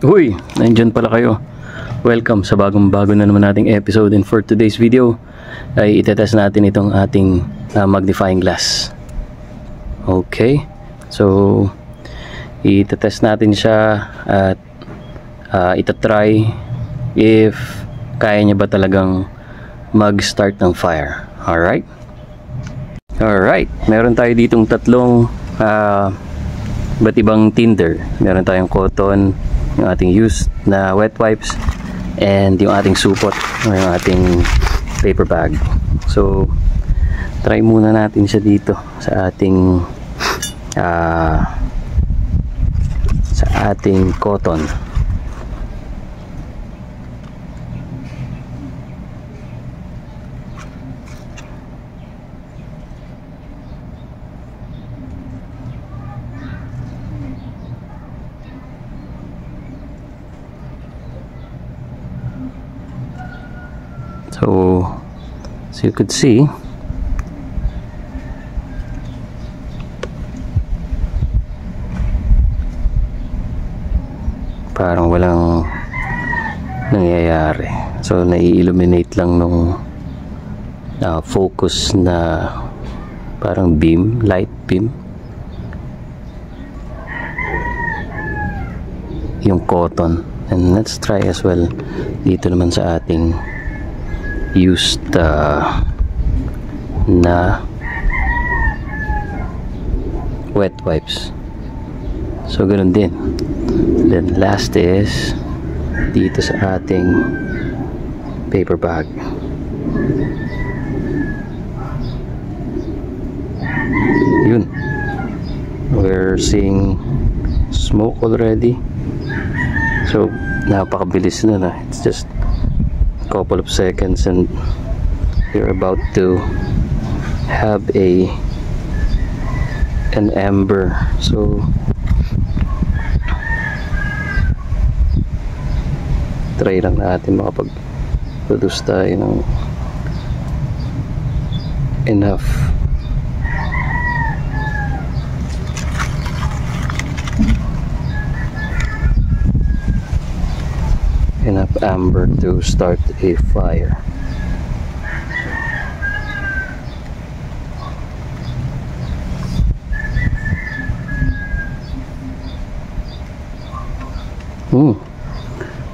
Uy, nandyan pala kayo. Welcome sa bagong-bago na naman nating episode, and for today's video ay itetest natin itong ating magnifying glass. Okay, so itetest natin siya at itatry if kaya niya ba talagang mag-start ng fire. Alright, meron tayo ditong tatlong iba't ibang tinder. Meron tayong cotton, yung ating used na wet wipes, and yung ating supot o yung ating paper bag. So try muna natin siya dito sa ating cotton. So you could see, parang walang nangyayari. So nai-illuminate lang nung focus na parang beam, light beam, yung cotton. And let's try as well dito naman sa ating used na wet wipes. So ganun din. Then last is dito sa ating paper bag. Yun, we're seeing smoke already. So napakabilis na. It's just couple of seconds and you're about to have an ember. So try lang natin makapag-produce tayo ng enough amber to start a fire.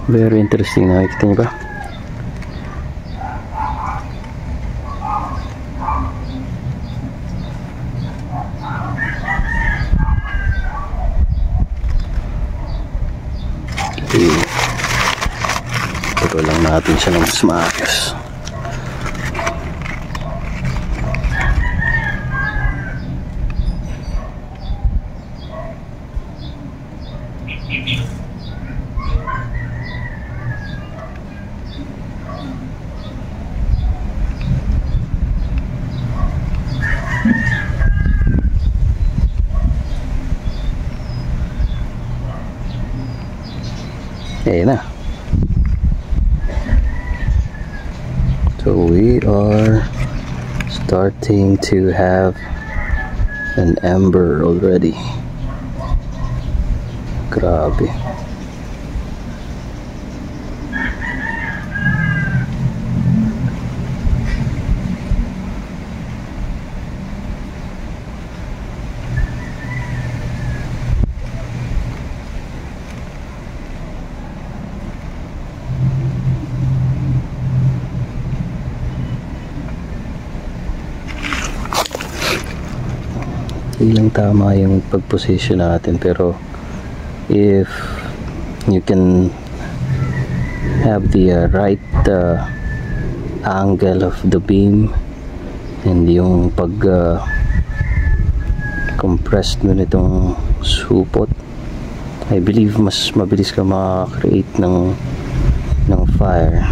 Very interesting. Nakikita niyo ba? Ito lang natin siya ng mas maayos. Ayan na. So we are starting to have an ember already. Grabe. Hindi lang tama yung pag-position natin, pero if you can have the right angle of the beam and yung pag compressed mo nitong supot, I believe mas mabilis ka maka-create ng fire.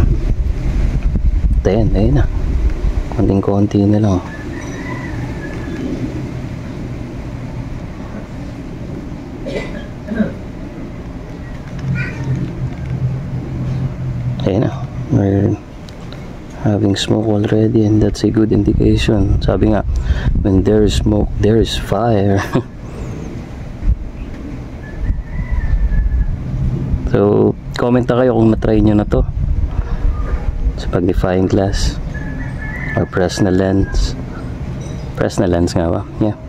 Ayun na, konting-konti na lang. Ayan na, we're having smoke already, and that's a good indication. Sabi nga, when there is smoke, there is fire. So comment na kayo kung na-try nyo na to sa magnifying glass or Fresnel lens. Fresnel lens nga ba? Yeah.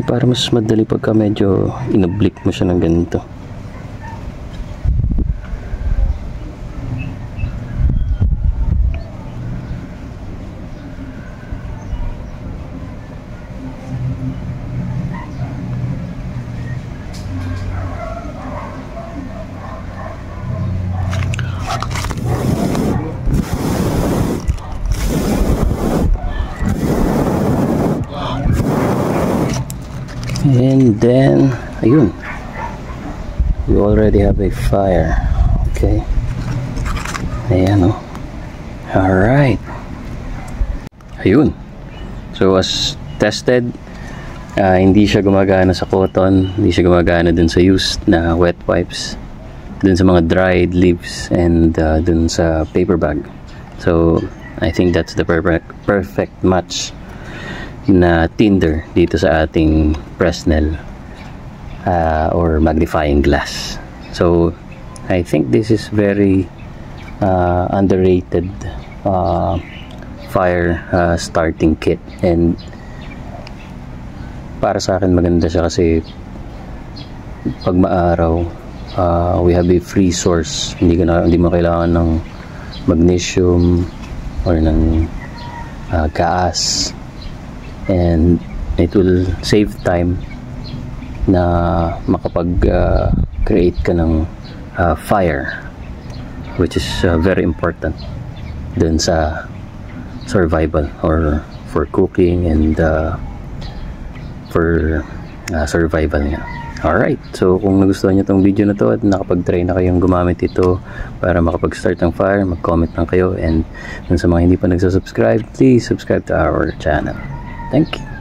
Para mas madali pagka medyo in-oblique mo siya ng ganito. And then, ayun, we already have a fire. Okay. Ayan, oh. Alright. Ayun. So, as tested, hindi siya gumagana sa cotton, hindi siya gumagana dun sa used na wet wipes, dun sa mga dried leaves, and dun sa paper bag. So, I think that's the perfect match na tinder dito sa ating Fresnel or magnifying glass. So I think this is very underrated fire starting kit, and para sa akin maganda siya kasi pag maaraw we have a free source, hindi mo kailangan ng magnesium or ng gas, and it will save time na makapag create ka ng fire, which is very important dun sa survival or for cooking and for survival niya. Alright, so kung nagustuhan nyo tong video na to at nakapag-try na kayong gumamit ito para makapag-start ng fire, mag-comment lang kayo, and dun sa mga hindi pa nagsasubscribe, please subscribe to our channel. Thank you.